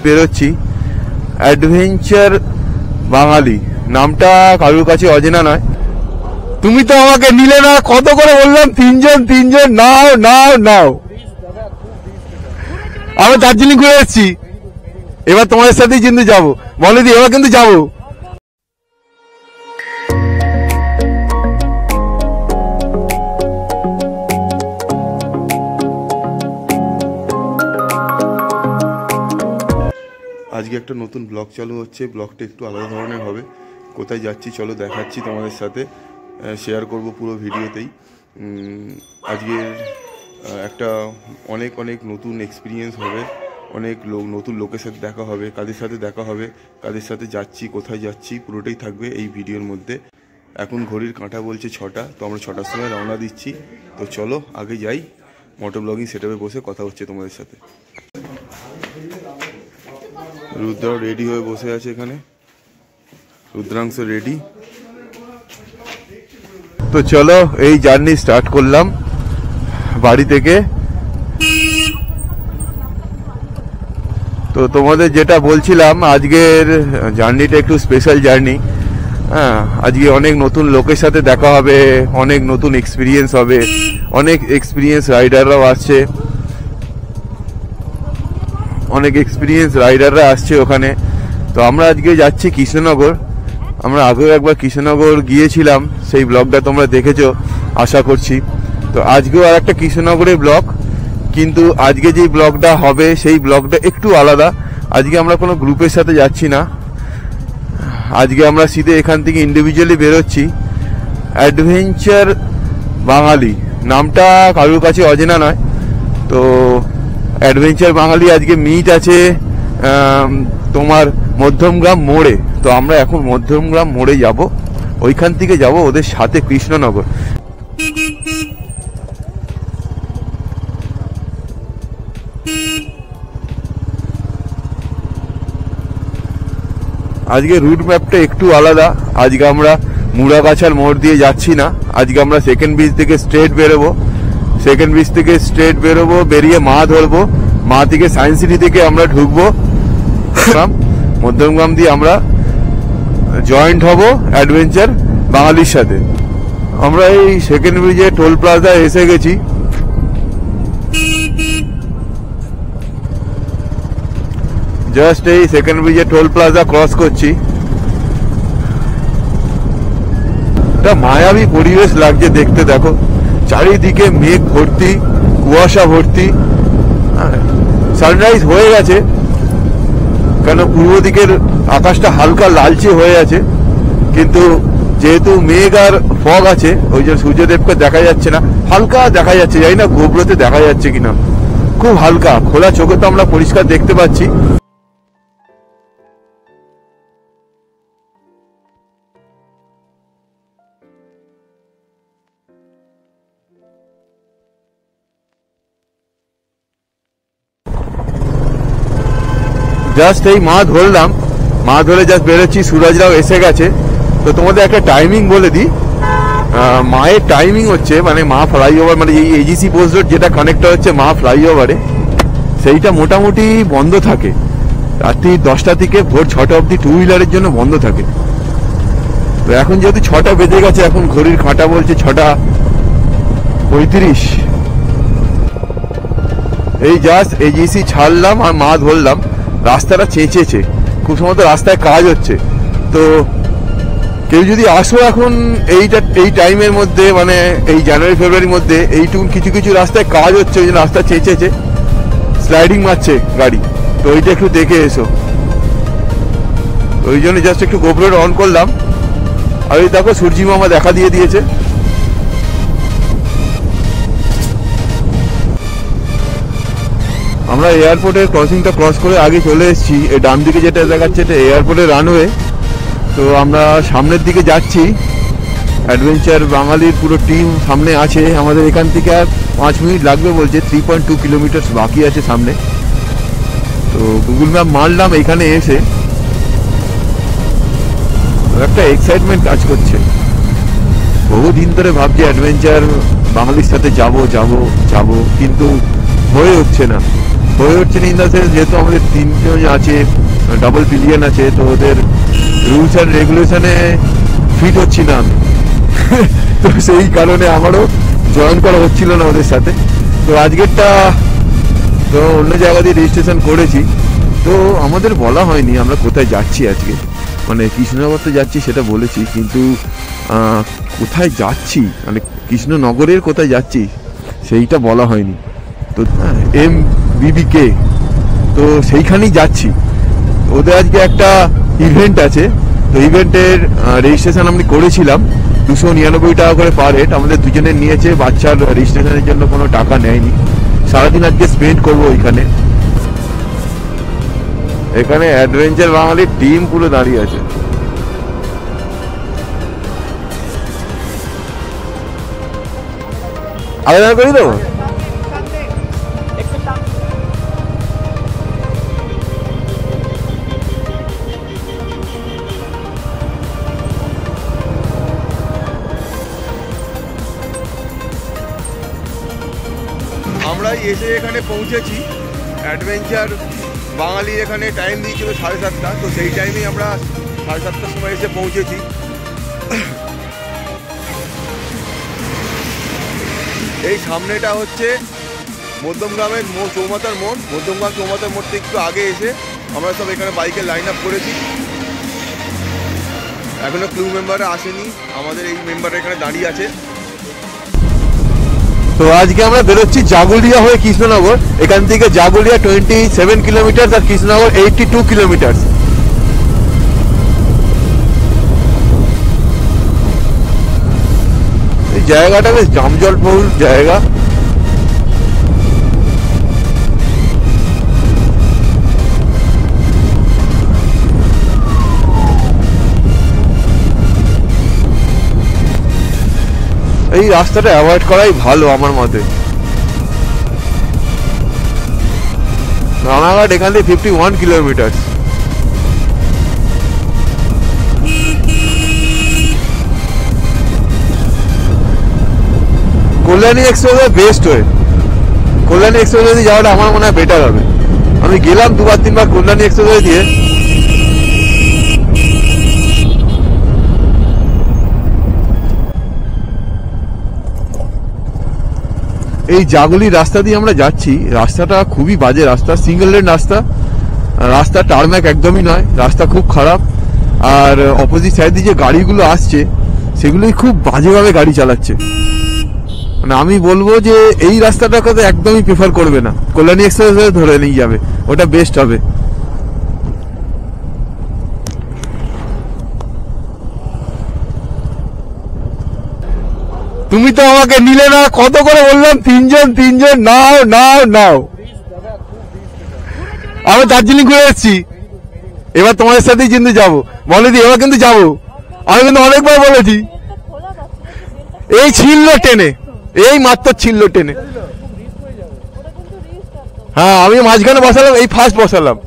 বেরোচ্ছি। অ্যাডভেঞ্চার বাঙালি নামটা কারোর কাছে অজানা নয়। তুমি তো আমাকে নিলে না, কত করে বললাম তিনজন নাও নাও নাও। আমি দার্জিলিং ঘুরে এসেছি, এবার তোমাদের সাথেই কিন্তু যাবো। বলে দি এবার কিন্তু যাবো। আজকে একটা নতুন ব্লগ চালু হচ্ছে। ব্লগটা একটু আলাদা ধরনের হবে। কোথায় যাচ্ছি চলো দেখাচ্ছি তোমাদের সাথে, শেয়ার করব পুরো ভিডিওতেই। আজকের একটা অনেক নতুন এক্সপিরিয়েন্স হবে, অনেক নতুন লোকের সাথে দেখা হবে, কাদের সাথে দেখা হবে, কাদের সাথে যাচ্ছি, কোথায় যাচ্ছি, পুরোটাই থাকবে এই ভিডিওর মধ্যে। এখন ঘড়ির কাঁটা বলছে 6টা, তো আমরা 6টার সময় রওনা দিচ্ছি। তো চলো আগে যাই, মোটর ব্লগিং সেটআপে বসে কথা হচ্ছে তোমাদের সাথে। রুদ্র রেডি হয়ে বসে আছে এখানে, রুদ্রাংশ রেডি। তো চলো এই জার্নি স্টার্ট করলাম বাড়ি থেকে। তো তোমাদের যেটা বলছিলাম, আজকের জার্নিটা একটু স্পেশাল জার্নি। হ্যাঁ, আজকে অনেক নতুন লোকের সাথে দেখা হবে, অনেক নতুন এক্সপিরিয়েন্স হবে, অনেক এক্সপিরিয়েন্স রাইডাররাও আসছে, অনেক এক্সপিরিয়েন্স রাইডাররা আসছে ওখানে। তো আমরা আজকে যাচ্ছি কৃষ্ণনগর। আমরা আগেও একবার কৃষ্ণনগর গিয়েছিলাম, সেই ব্লগটা তোমরা দেখেছো আশা করছি। তো আজকেও আর একটা কৃষ্ণনগরের ব্লগ, কিন্তু আজকে যেই ব্লগটা হবে সেই ব্লগটা একটু আলাদা। আজকে আমরা কোনো গ্রুপের সাথে যাচ্ছি না, আজকে আমরা সিধে এখান থেকে ইন্ডিভিজুয়ালি বেরোচ্ছি। অ্যাডভেঞ্চার বাঙালি নামটা কারোর কাছে অজানা নয়। তো অ্যাডভেঞ্চার বাঙালি আজকে মিট আছে তোমার মধ্যমগ্রাম মোড়ে। তো আমরা এখন মধ্যমগ্রাম মোড়ে যাব, ওইখান থেকে যাব ওদের সাথে কৃষ্ণনগর। আজকে রুট ম্যাপটা একটু আলাদা। আজকে আমরা মুড়াগাছার মোড় দিয়ে যাচ্ছি না, আজকে আমরা সেকেন্ড ব্রিজ থেকে স্ট্রেট বেরোবো। সেকেন্ড ব্রিজ থেকে স্ট্রেট বেরোবো, বেরিয়ে মা ধরবো, মা থেকে সায়েন্স সিটি থেকে আমরা ঢুকবো মধ্যমগ্রাম দিয়ে আমরা জয়েন্ট হব অ্যাডভেঞ্চার বাঙালির সাথে। আমরা এই সেকেন্ড ব্রিজে টোল প্লাজা এসে গেছি। জাস্ট এই সেকেন্ড ব্রিজে টোল প্লাজা ক্রস করছি। একটা মায়াবী পরিবেশ লাগছে দেখতে, দেখো চারিদিকে মেঘ ভর্তি, কুয়াশা ভর্তি। সানরাইজ হয়ে গেছে, কেন পূর্ব দিকের আকাশটা হালকা লালচে হয়ে আছে, কিন্তু যেহেতু মেঘ আর ফগ আছে ওই জন্য সূর্যদেবকে দেখা যাচ্ছে না। হালকা দেখা যাচ্ছে, জানি না গোবরতে দেখা যাচ্ছে কিনা, খুব হালকা। খোলা চোখে তো আমরা পরিষ্কার দেখতে পাচ্ছি। জাস্ট এই মা ধরলাম, মা ধরে জাস্ট বেরোচ্ছি, সুরজরাও এসে গেছে। তো তোমাদের একটা টাইমিং বলে দিই। মায়ের টাইমিং হচ্ছে, মানে মা ফ্লাইওভার, মানে এই এজিসি পোস্ট রোড যেটা কানেক্ট হচ্ছে মা ফ্লাইওভারে, সেইটা মোটামুটি বন্ধ থাকে রাত্রি 10টা থেকে ভোর 6টা অবধি, টু হুইলারের জন্য বন্ধ থাকে। তো এখন যেহেতু 6টা বেজে গেছে, এখন ঘড়ির কাঁটা বলছে 6:35। এই জাস্ট এজিসি ছাড়লাম আর মা ধরলাম। রাস্তাটা চেঁচেছে, খুব সম্ভবত রাস্তায় কাজ হচ্ছে। তো কেউ যদি আসো এখন এই টাইমের মধ্যে, মানে এই জানুয়ারি ফেব্রুয়ারির মধ্যে, এইটুকু কিছু রাস্তায় কাজ হচ্ছে, ওই জন্য রাস্তা চেঁচেছে, স্লাইডিং মারছে গাড়ি। তো ওইটা একটু দেখে এসো। ওই জন্য জাস্ট একটু গোপ্রোটা অন করলাম। আর ওই দেখো সূর্যি মামা দেখা দিয়ে দিয়েছে। আমরা এয়ারপোর্টের ক্রসিংটা ক্রস করে আগে চলে এসেছি। এই ডান দিকে যেটা দেখাচ্ছে এটা এয়ারপোর্টের রানওয়ে। তো আমরা সামনের দিকে যাচ্ছি, অ্যাডভেঞ্চার বাঙালির পুরো টিম সামনে আছে। আমাদের এখান থেকে আর 5 মিনিট লাগবে বলছে, 3.2 কিলোমিটার বাকি আছে সামনে। তো গুগল ম্যাপ মারলাম এখানে এসে, একটা এক্সাইটমেন্ট কাজ করছে। বহুদিন ধরে ভাবছি অ্যাডভেঞ্চার বাঙালির সাথে যাব, কিন্তু হয়ে উঠছে না। হয়ে উঠছে না ইন দ্য সেন্স যেহেতু আমাদের 3 জন আছে, ডাবল পিলিয়ন আছে, তো ওদের রুলস অ্যান্ড রেগুলেশনে ফিট হচ্ছি না আমি। তো সেই কারণে আমারও জয়েন করা হচ্ছিল না ওদের সাথে। তো আজকেরটা তো অন্য জায়গা দিয়ে রেজিস্ট্রেশন করেছি। তো আমাদের বলা হয়নি আমরা কোথায় যাচ্ছি আজকে, মানে কৃষ্ণনগর তো যাচ্ছি সেটা বলেছি, কিন্তু কোথায় যাচ্ছি মানে কৃষ্ণনগরের কোথায় যাচ্ছি সেইটা বলা হয়নি। তো MBBK তো সেইখানেই যাচ্ছি। ওদের আজকে একটা ইভেন্ট আছে, তো ইভেন্টের রেজিস্ট্রেশন আমি করেছিলাম 299 টাকা করে পার হেড। আমাদের দুজনের নিয়েছে, বাচ্চার রেজিস্ট্রেশনের জন্য কোনো টাকা নেয়নি। সারাদিন আজকে স্পেন্ড করবো ওইখানে। এখানে অ্যাডভেঞ্চার বাঙালির টিম পুরো দাঁড়িয়ে আছে। আবেদন করি দেবো। আমরা এসে এখানে পৌঁছেছি। অ্যাডভেঞ্চার বাঙালি এখানে টাইম দিয়েছিল 7:30, তো সেই টাইমেই আমরা 7:30টার সময় এসে পৌঁছেছি। এই সামনেটা হচ্ছে মধ্যমগ্রামের চৌমাথার মোড়। মধ্যমগ্রাম চৌমাথার মোড় থেকে একটু আগে এসে আমরা সব এখানে বাইকে লাইন আপ করেছি। এখনো ক্রু মেম্বাররা আসেনি, আমাদের এই মেম্বার এখানে দাঁড়িয়ে আছে। তো আজকে আমরা বেরোচ্ছি জাগুলিয়া হয়ে কৃষ্ণনগর। এখান থেকে জাগুলিয়া 27 কিলোমিটার আর কৃষ্ণনগর 82 কিলোমিটার। এই জায়গাটা বেশ জমজলপূর্ণ জায়গা। এই রাস্তাটা অ্যাভয়েড করাই ভালো আমার মতে। রানাঘাট এখান থেকে 51 কিলোমিটার। কল্যাণী এক্সপ্রেস বেস্ট হয়ে, কল্যাণী এক্সপ্রেস দিয়ে যাওয়াটা আমার মনে হয় বেটার হবে। আমি গেলাম 2-3 বার কল্যাণী এক্সপ্রেস দিয়ে। এই জাগুলি রাস্তা দিয়ে আমরা যাচ্ছি। রাস্তাটা খুবই বাজে রাস্তা, সিঙ্গেল লেন রাস্তা। রাস্তা টারম্যাক একদমই নয়, রাস্তা খুব খারাপ। আর অপোজিট সাইড দিয়ে যে গাড়িগুলো আসছে সেগুলোই খুব বাজেভাবে গাড়ি চালাচ্ছে। মানে আমি বলবো যে এই রাস্তাটাকে তো একদমই প্রেফার করবে না, কল্যাণী এক্সপ্রেস ধরে নিয়ে যাবে, ওটা বেস্ট হবে। তুমি তো আমাকে নিলে না, কত করে বললাম 3 জন নাও নাও নাও। আমি দার্জিলিং ঘুরে এসেছি, এবার তোমাদের সাথেই কিন্তু যাবো। বলে দি এবার কিন্তু যাবো, আমি কিন্তু অনেকবার বলেছি। এই ছিল টেনে, এই মাত্র ছিল টেনে। হ্যাঁ আমি মাঝখানে বসালাম, এই ফার্স্ট বসালাম।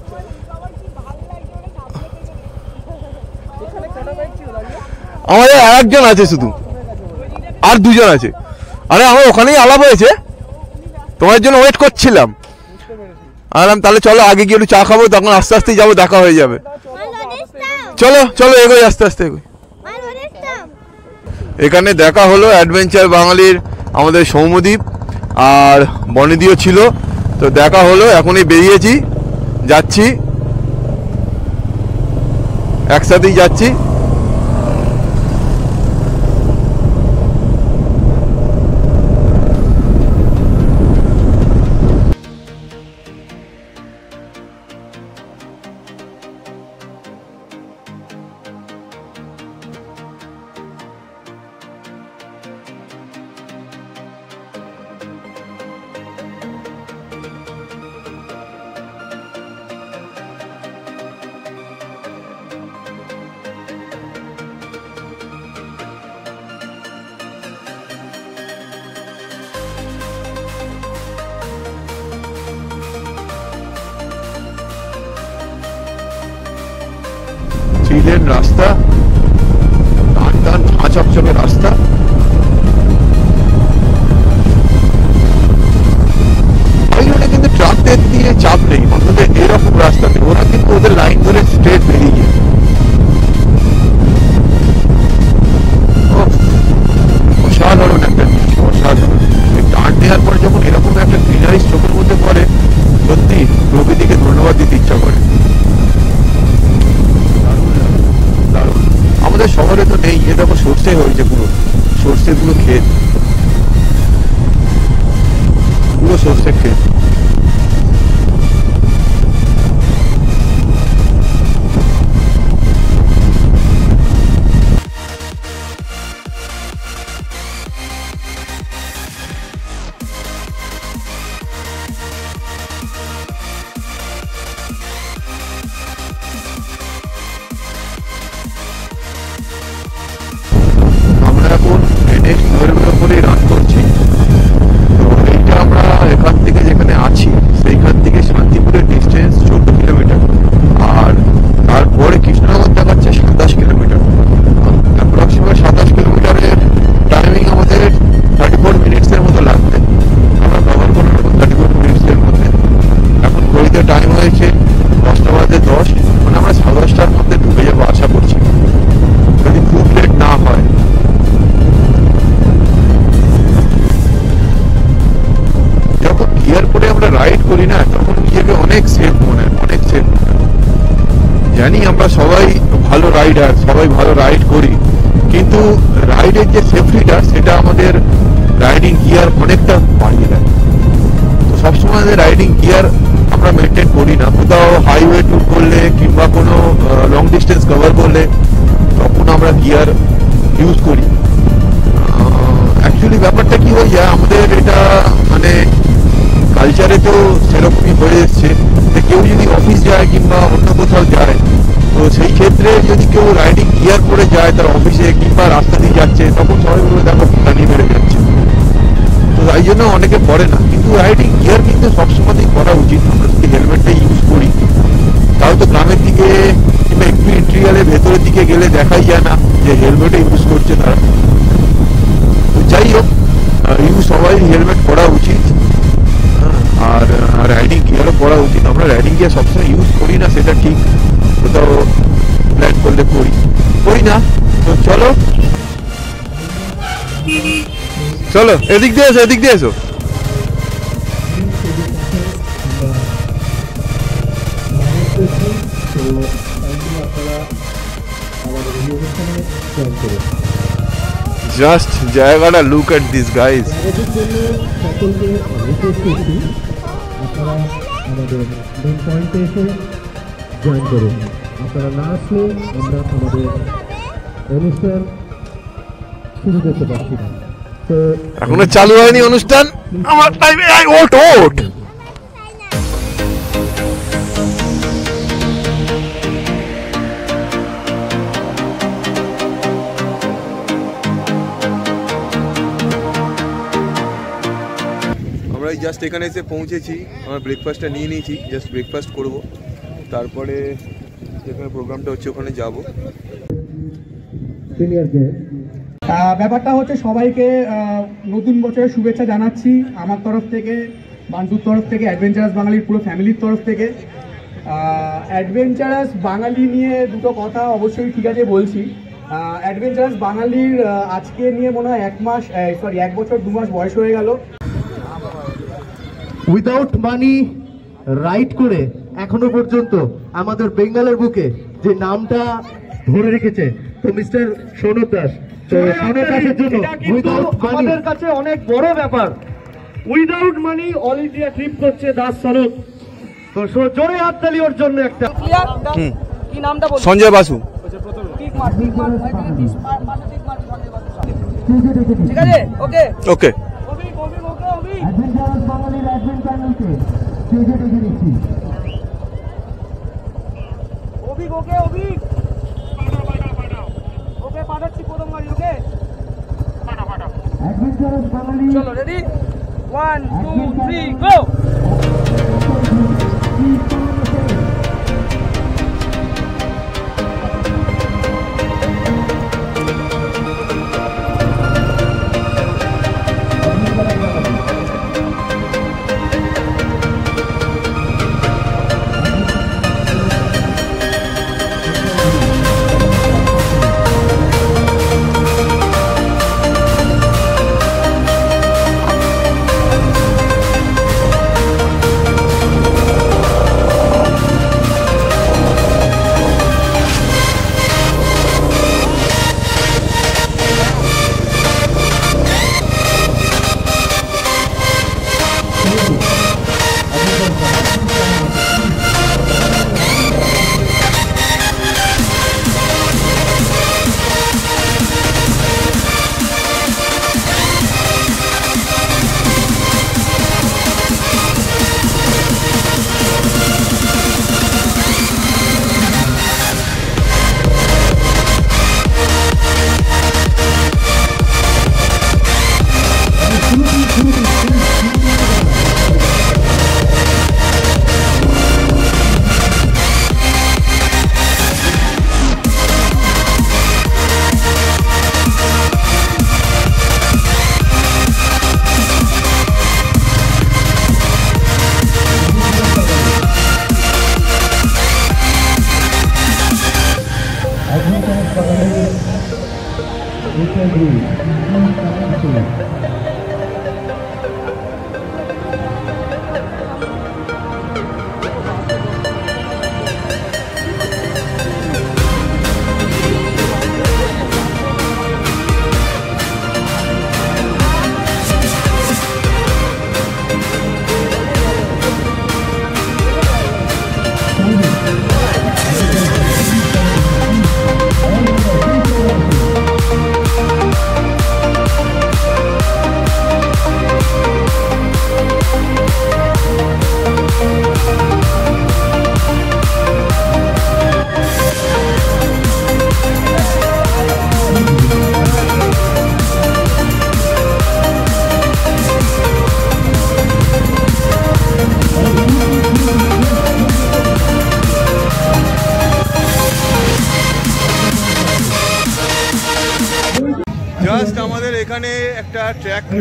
আমাদের আর একজন আছে শুধু, আর 2 জন আছে। আরে আমার ওখানেই আলাপ হয়েছে, তোমার জন্য ওয়েট করছিলাম। আলাম তাহলে চলো আগে গিয়ে একটু চা খাবো, তখন আস্তে আস্তে যাবো, দেখা হয়ে যাবে। চলো চলো এগোই, আস্তে আস্তে এগোই। এখানে দেখা হলো অ্যাডভেঞ্চার বাঙালির আমাদের সৌম্যদীপ আর বনেদিও ছিল, তো দেখা হলো। এখনই বেরিয়েছি, যাচ্ছি, একসাথেই যাচ্ছি। রাস্তা টান টান ঝাঁ চকচকে রাস্তা। কিন্তু ট্রাক দিয়ে চাপ নেই, অন্তত এরকম রাস্তাতে ওরা কিন্তু ওদের লাইন ধরে স্ট্রেট বেরিয়ে গিয়ে অসাধারণ একটা জিনিস, অসাধারণ। টার্ন নেওয়ার পর যখন এরকম একটা গ্রিনারি চোখের মধ্যে পড়ে, সত্যি প্রকৃতিকে ধন্যবাদ দিতে ইচ্ছা করে। দারুণ। আমাদের শহরে তো নেই, এ দেখো সর্ষে হয়েছে, পুরো সর্ষে, পুরো ক্ষেত, পুরো সর্ষে ক্ষেত। আমরা এখন নেক্সট নভেম্বর করে রান করছি। তো এইটা আমরা এখান থেকে যেখানে আছি সেইখান থেকে শান্তিপুরের ডিস্টেন্স 14 কিলোমিটার, আর তারপরে কৃষ্ণনগর দেখাচ্ছে 27 কিলোমিটার। অ্যাপ্রক্সিমেট 27 কিলোমিটারের টাইমিং আমাদের 34 মিনিটসের মতো লাগবে। আমরা কভার করে নেবো 34 মিনিটসের মধ্যে। এখন ঘড়িতে টাইম হয়েছে 10:10, মানে আমরা 10:30টার মধ্যে ঢুকে যাবো আশা করছি, যদি খুব লেট না হয়। যখন গিয়ার পরে আমরা রাইড করি না, তখন নিজেকে অনেক সেফ মনে হয়, অনেক সেফ। জানি আমরা সবাই ভালো রাইডার, সবাই ভালো রাইড করি, কিন্তু রাইডের যে সেফটিটা সেটা আমাদের রাইডিং গিয়ার অনেকটা বাড়িয়ে দেয়। তো সবসময় আমাদের রাইডিং গিয়ার আমরা মেনটেন করি না। কোথাও হাইওয়ে ট্যুর করলে কিংবা কোনো লং ডিস্টেন্স কভার করলে তখন আমরা গিয়ার ইউজ করি। অ্যাকচুয়ালি ব্যাপারটা কি হয়ে যায়, আমাদের এটা মানে কালচারে তো সেরকমই হয়ে এসছে যে কেউ যদি অফিস যায় কিংবা অন্য কোথাও যায়, তো সেই ক্ষেত্রে যদি কেউ রাইডিং গিয়ার পরে যায় তার অফিসে কিংবা রাস্তা দিয়ে যাচ্ছে, তখন সবাই বলে দেখো ফুটানি বেড়ে যাচ্ছে। তো তাই জন্য অনেকে পড়ে না, কিন্তু রাইডিং গিয়ার কিন্তু সবসময়তেই করা উচিত। আমরা যদি হেলমেটটা ইউজ করি, তাও তো গ্রামের দিকে কিংবা একটু ইন্টেরিয়ালের ভেতরের দিকে গেলে দেখাই যায় না যে হেলমেটে ইউজ করছে তারা। তো যাই হোক, সবাই হেলমেট পরা উচিত, আর রাইডিং গিয়ারও পরা উচিত। আমরা রাইডিং গিয়ার সবসময় ইউজ করি না, সেটা ঠিক, কোথাও প্ল্যান করলে করি না। তো চলো চলো এদিক দিয়ে এসো, এদিক দিয়ে এসো। জাস্ট জায়গাটা লুক এট দিস গাইজ। সকলকে রিকোয়েস্ট করছি আপনারা আমাদের মেন পয়েন্টে এসে জয়েন করুন। আপনারা না আসলে আমরা আমাদের অনুষ্ঠান শুরু করতে পারছি না। তো এখনো চালু হয়নি অনুষ্ঠান, আমার টাইমে ওট ওট। আমরা জাস্ট এখানে এসে পৌঁছেছি, আমরা ব্রেকফাস্টটা নিয়ে নিয়েছি, জাস্ট ব্রেকফাস্ট করব, তারপরে যেখানে প্রোগ্রামটা হচ্ছে ওখানে যাব। ব্যাপারটা হচ্ছে সবাইকে নতুন বছরের শুভেচ্ছা জানাচ্ছি আমার তরফ থেকে, বান্টুর তরফ থেকে, অ্যাডভেঞ্চারাস বাঙালির পুরো ফ্যামিলির তরফ থেকে। অ্যাডভেঞ্চারাস বাঙালি নিয়ে দুটো কথা অবশ্যই ঠিক আছে বলছি। অ্যাডভেঞ্চারাস বাঙালির আজকে নিয়ে মনে হয় 1 বছর 2 মাস বয়স হয়ে গেল। উইদাউট মানি রাইড করে এখনো পর্যন্ত আমাদের বেঙ্গলের বুকে যে নামটা ধরে রেখেছে, তো মিস্টার সৌনক দাস, তো সৌনক দাসের জন্য আমাদের কাছে অনেক বড় ব্যাপার। উইদাউট মানি অল ইন্ডিয়া ট্রিপ করছে দাস সৌনক, তো জোরে হাততালি ওর জন্য একটা। কি নামটা বল? সঞ্জয় বাসু। ঠিক আছে, ওকে ওকে। অ্যাডভেঞ্চারাস বাঙালির অ্যাডভেঞ্চার চ্যানেলকে স্টেজে ডেকে নিচ্ছি। ওকে পাঠাচ্ছি প্রথম গাড়ি। ওকে অ্যাডভেঞ্চারাস বাঙালি, চলো, রেডি 1 2 3 গো।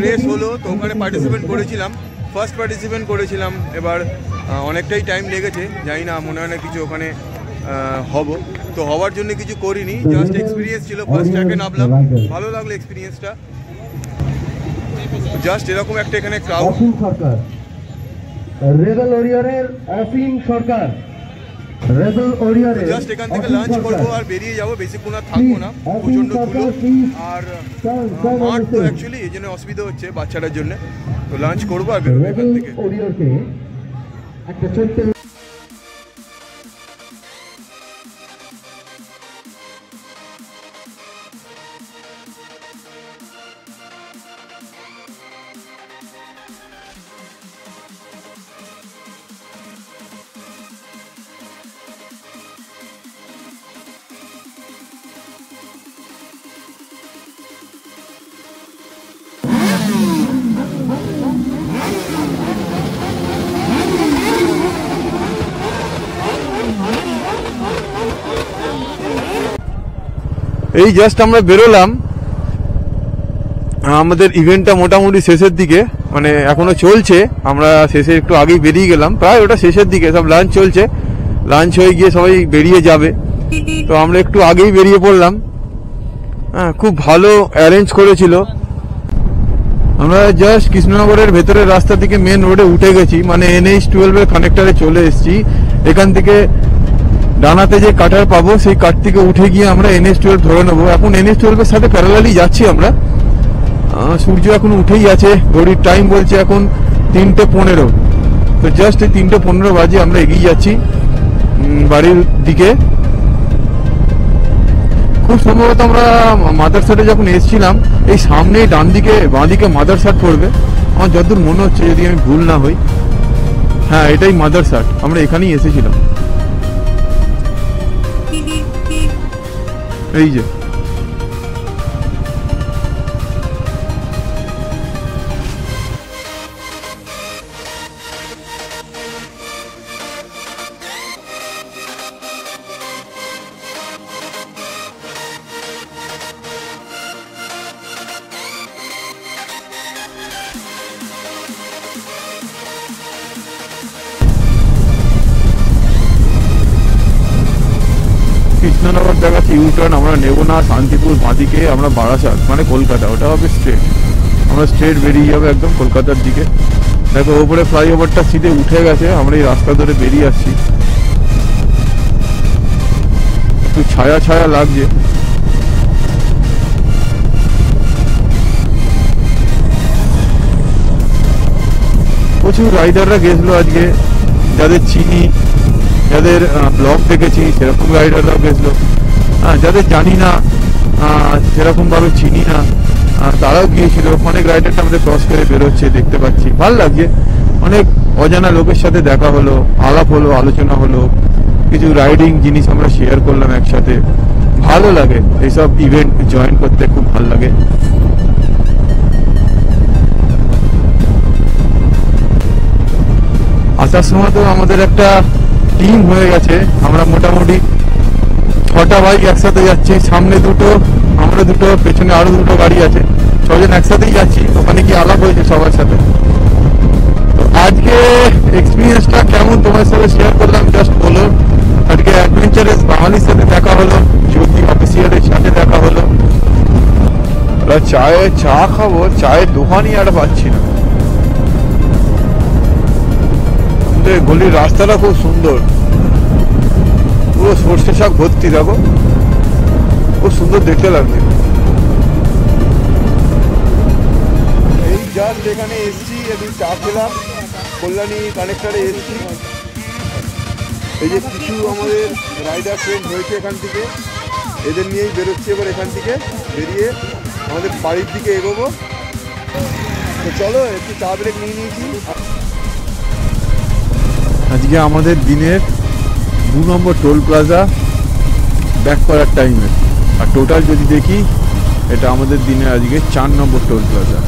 রেস হলো, তো ওখানে পার্টিসিপেট করেছিলাম, ফার্স্ট পার্টিসিপেট করেছিলাম। এবার অনেকটাই টাইম লেগেছে, জানি না, মনে হয় না কিছু ওখানে হব, তো হওয়ার জন্য কিছু করিনি, জাস্ট এক্সপিরিয়েন্স ছিল। ফার্স্ট ট্র্যাকে নামলাম, ভালো লাগলো এক্সপিরিয়েন্সটা। জাস্ট এরকম একটা এখানে ক্রাউড। অসীম সরকার, রেবেল ওরিয়রের অসীম সরকার, রেবেল ওরিয়রের জাস্ট এখান থেকে লাঞ্চ করবো আর বেরিয়ে যাবো, বেশিক্ষণ আর থাকবো না, প্রচন্ড ধুলো। আর মাঠ তো অ্যাকচুয়ালি এই জন্য অসুবিধা হচ্ছে বাচ্চাটার জন্য, তো লাঞ্চ করবো আর বেরোবো এখান থেকে। ওরিয়রকে একটা ছোট্ট এই জাস্ট আমরা বেরোলাম, আমাদের ইভেন্টটা মোটামুটি শেষের দিকে, মানে এখনো চলছে, আমরা শেষে একটু আগেই বেরিয়ে গেলাম, প্রায় ওটা শেষের দিকে, সব লাঞ্চ চলছে, লাঞ্চ হয়ে গিয়ে সবাই বেরিয়ে যাবে, তো আমরা একটু আগেই বেরিয়ে পড়লাম। হ্যাঁ, খুব ভালো অ্যারেঞ্জ করেছিল। আমরা জাস্ট কৃষ্ণনগরের ভেতরের রাস্তা থেকে মেন রোডে উঠে গেছি, মানে NH-12 এর কানেক্টারে চলে এসেছি। এখান থেকে ডানাতে যে কাটার পাবো, সেই কাট থেকে উঠে গিয়ে আমরা NH-12 ধরে নেবো। এখন NH-12 এর সাথে প্যারালালি যাচ্ছি আমরা। সূর্য এখন উঠেই আছে, ঘড়ির টাইম বলছে এখন 3:15, তো জাস্ট এই 3:15 বাজে আমরা এগিয়ে যাচ্ছি বাড়ির দিকে। খুব সম্ভবত আমরা মাদারসাটে যখন এসেছিলাম, এই সামনেই ডান দিকে বাঁ দিকে মাদারসাট পড়বে আমার যতদূর মনে হচ্ছে, যদি আমি ভুল না হই। হ্যাঁ, এটাই মাদারসাট, আমরা এখানেই এসেছিলাম। এই যে কৃষ্ণনগর দেখাচ্ছি ইউটার্ন, আমরা নেবো না, শান্তিপুর বাঁদিকে আমরা বারাসাত, মানে কলকাতা, ওটা হবে স্ট্রেট, আমরা স্ট্রেট বেরিয়ে যাবো একদম কলকাতার দিকে। দেখো ওপরে ফ্লাইওভারটা সিধে উঠে গেছে, আমরা এই রাস্তা ধরে বেরিয়ে আসছি, একটু ছায়া ছায়া লাগছে। প্রচুর রাইডাররা গেছিলো আজকে, যাদের চিনি, যাদের ব্লগ দেখেছি সেরকম রাইডাররাও গেছিলো, যাদের জানি না, সেরকম ভাবে চিনি না, তারাও গিয়েছিল। অনেক রাইডারটা আমাদের ক্রস করে বেরোচ্ছে, দেখতে পাচ্ছি, ভালো লাগছে। অনেক অজানা লোকের সাথে দেখা হলো, আলাপ হলো, আলোচনা হলো, কিছু রাইডিং জিনিস আমরা শেয়ার করলাম একসাথে, ভালো লাগে। এইসব ইভেন্ট জয়েন করতে খুব ভালো লাগে। আসার সময় তো আমাদের একটা টিম হয়ে গেছে, আমরা মোটামুটি 6টা বাইক একসাথে যাচ্ছি, সামনে দুটো, আমরা দুটো, পেছনে আরো দুটো গাড়ি আছে, 6 জন একসাথেই যাচ্ছি। ওখানে কি আলাপ হয়েছে সবার সাথে। তো আজকে এক্সপিরিয়েন্সটা কেমন তোমার সাথে শেয়ার করলাম, জাস্ট বলো। আজকে অ্যাডভেঞ্চারাস বাঙালির সাথে দেখা হলো, জ্যোতি অফিসিয়ালের সাথে দেখা হলো, চা খাবো, চায়ের দোকানই আর পাচ্ছি না। গলির রাস্তাটা খুব সুন্দর, পুরো সর্ষে শাক ভর্তি, দেখো খুব সুন্দর দেখতে লাগছে। এই জাস্ট এখানে এসছি, একদিন চা খেলাম, কল্যাণী কানেক্টারে এসছি। এই যে কিছু আমাদের রাইডার ফ্রেন্ড হয়েছে এখান থেকে, এদের নিয়েই বেরোচ্ছি এবার এখান থেকে বেরিয়ে আমাদের বাড়ির দিকে এগোবো। তো চলো একটু চা ব্রেক নিয়ে নিয়েছি। আজকে আমাদের দিনের 2 নম্বর টোল প্লাজা ব্যাক করার টাইমে, আর টোটাল যদি দেখি এটা আমাদের দিনে আজকে 4 নম্বর টোল প্লাজা।